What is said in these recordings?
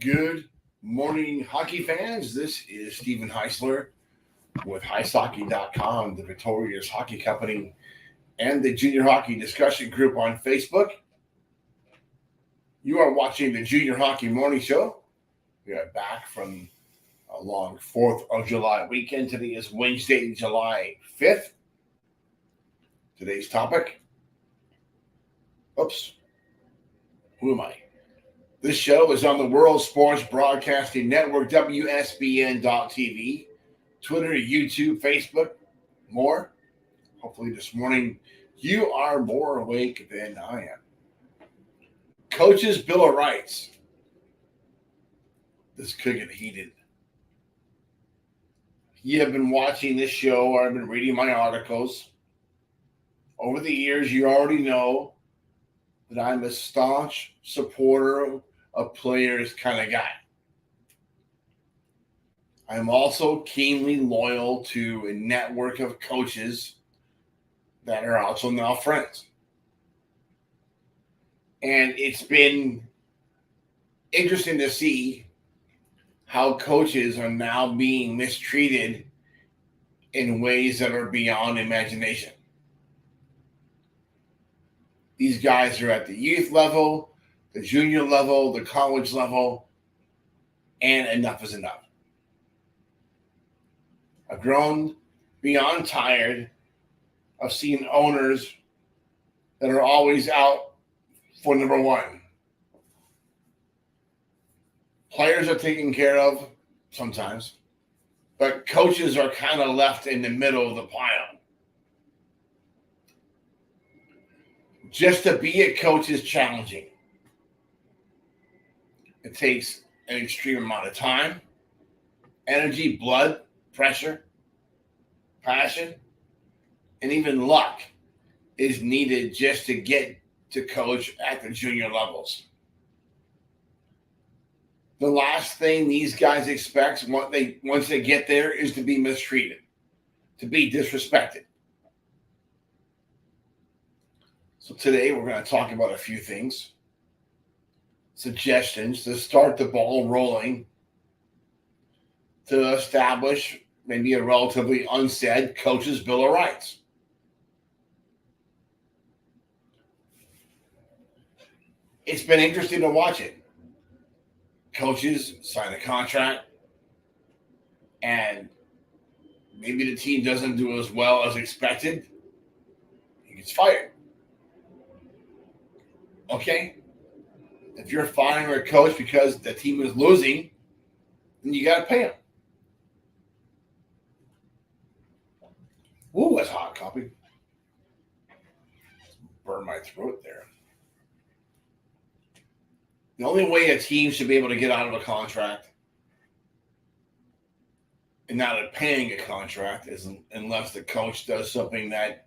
Good morning, hockey fans. This is Stephen Heisler with HeisHockey.com, the Victoria's Hockey Company, and the Junior Hockey Discussion Group on Facebook. You are watching the Junior Hockey Morning Show. We are back from a long 4th of July weekend. Today is Wednesday, July 5th. Today's topic. Who am I? This show is on the World Sports Broadcasting Network, WSBN.TV, Twitter, YouTube, Facebook, more. Hopefully this morning you are more awake than I am. Coach's Bill of Rights. This could get heated. You have been watching this show or I've been reading my articles. Over the years, you already know that I'm a staunch supporter of players kind of guy. I'm also keenly loyal to a network of coaches that are also now friends. And it's been interesting to see how coaches are now being mistreated in ways that are beyond imagination. These guys are at the youth level, the junior level, the college level, and enough is enough. I've grown beyond tired of seeing owners that are always out for number one. Players are taken care of sometimes, but coaches are kind of left in the middle of the pile. Just to be a coach is challenging. It takes an extreme amount of time, energy, blood, pressure, passion, and even luck is needed just to get to coach at the junior levels. The last thing these guys expect once they get there is to be mistreated, to be disrespected. So today we're going to talk about a few things, suggestions to start the ball rolling, to establish maybe a relatively unsaid coach's Bill of Rights. It's been interesting to watch it. Coaches sign a contract, and maybe the team doesn't do as well as expected. He gets fired. Okay? If you're firing a coach because the team is losing, then you got to pay him. Ooh, that's hot, copy. Burn my throat there. The only way a team should be able to get out of a contract and not paying a contract is unless the coach does something that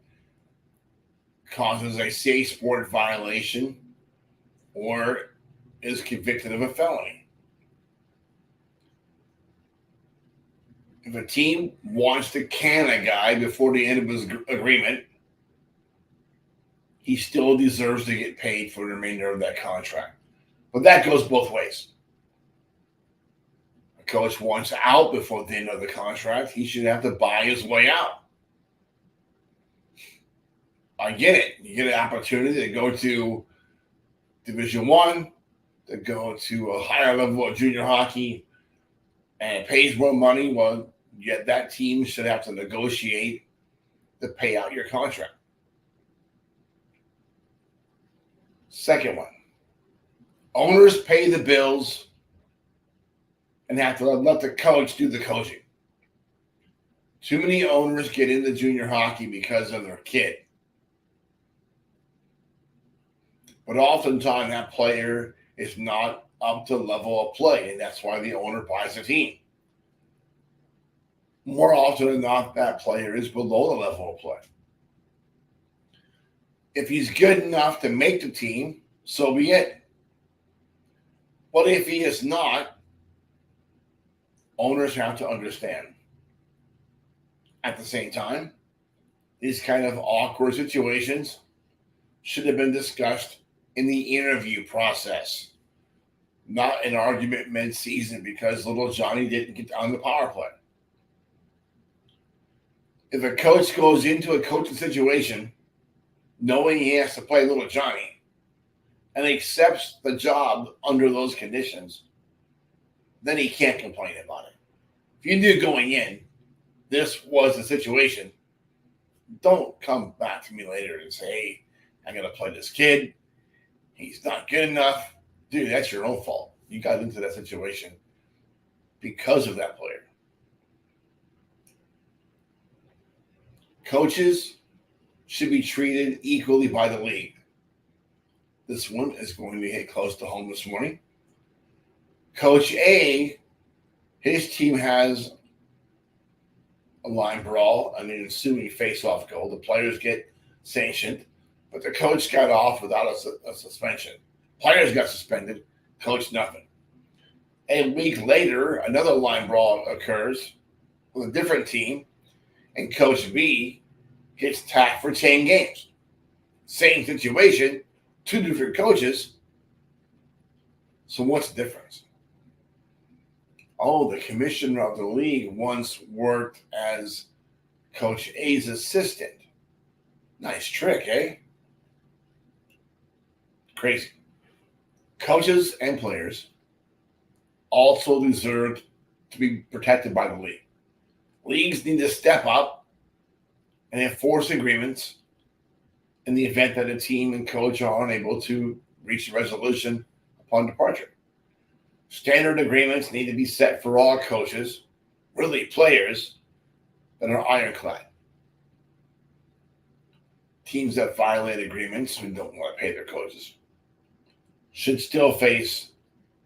causes a safe sport violation or is convicted of a felony. If a team wants to can a guy before the end of his agreement, he still deserves to get paid for the remainder of that contract. But that goes both ways. A coach wants out before the end of the contract, he should have to buy his way out. I get it. You get an opportunity to go to Division I, to go to a higher level of junior hockey, and it pays more money. Well, yet that team should have to negotiate to pay out your contract. Second one. Owners pay the bills and have to let the coach do the coaching. Too many owners get into junior hockey because of their kid. But oftentimes that player is not up to level of play, and that's why the owner buys the team. More often than not, that player is below the level of play. If he's good enough to make the team, so be it. But if he is not, owners have to understand. At the same time, these kind of awkward situations should have been discussed in the interview process. not an argument mid-season because little Johnny didn't get on the power play. If a coach goes into a coaching situation knowing he has to play little Johnny and accepts the job under those conditions, then he can't complain about it. If you knew going in this was the situation, don't come back to me later and say, hey, I got to play this kid. He's not good enough. Dude, that's your own fault. You got into that situation because of that player. Coaches should be treated equally by the league. This one is going to hit close to home this morning. Coach A, his team has a line brawl and an ensuing face-off goal. The players get sanctioned, but the coach got off without a suspension. Players got suspended, coach nothing. A week later, another line brawl occurs with a different team, and Coach B gets tacked for 10 games. Same situation, two different coaches. So what's the difference? Oh, the commissioner of the league once worked as Coach A's assistant. Nice trick, eh? Crazy. Coaches and players also deserve to be protected by the league. Leagues need to step up and enforce agreements in the event that a team and coach are unable to reach a resolution upon departure. Standard agreements need to be set for all coaches, really players, that are ironclad. Teams that violate agreements and don't want to pay their coaches should still face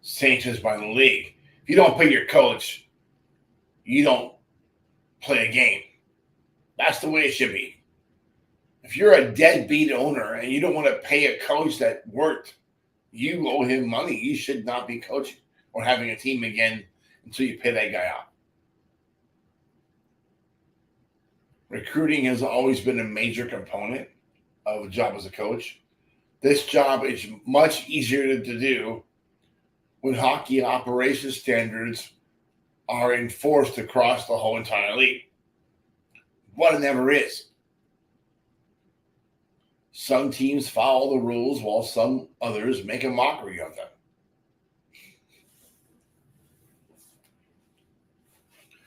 sanctions by the league. If you don't pay your coach, you don't play a game. That's the way it should be. If you're a deadbeat owner and you don't want to pay a coach that worked, you owe him money. You should not be coaching or having a team again until you pay that guy out. Recruiting has always been a major component of a job as a coach. This job is much easier to do when hockey operations standards are enforced across the whole entire league. But it never is. Some teams follow the rules while some others make a mockery of them.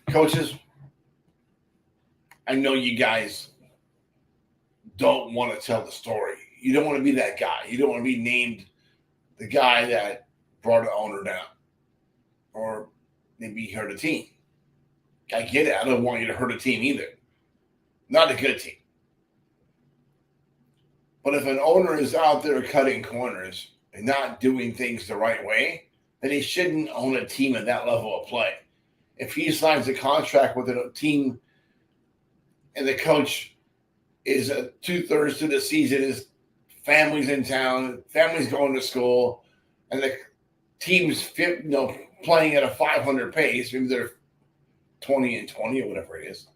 Coaches, I know you guys don't want to tell the story. You don't want to be that guy. You don't want to be named the guy that brought the owner down or maybe hurt a team. I get it. I don't want you to hurt a team either. Not a good team. But if an owner is out there cutting corners and not doing things the right way, then he shouldn't own a team at that level of play. If he signs a contract with a team and the coach is 2/3 through the season, his family's in town, family's going to school, and the team's playing at a 500 pace, maybe they're 20-20 or whatever it is.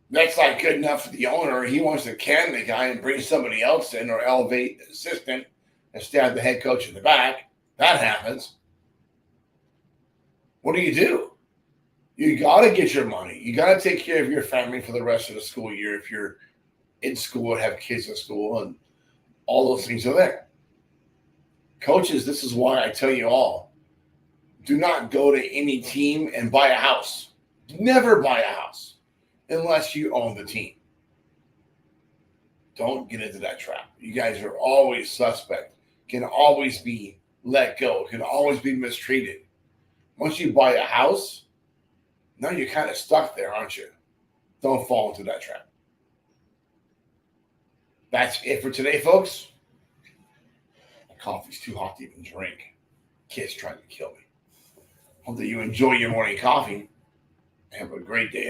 That's not good enough for the owner. He wants to can the guy and bring somebody else in or elevate the assistant and stab the head coach in the back. That happens. What do? You got to get your money. You got to take care of your family for the rest of the school year if you're in school and have kids in school, and all those things are there. Coaches, this is why I tell you all, do not go to any team and buy a house. Never buy a house unless you own the team. Don't get into that trap. You guys are always suspect, can always be let go, can always be mistreated. Once you buy a house, now you're kind of stuck there, aren't you? Don't fall into that trap. That's it for today, folks. My coffee's too hot to even drink. Kids trying to kill me. Hope that you enjoy your morning coffee. Have a great day.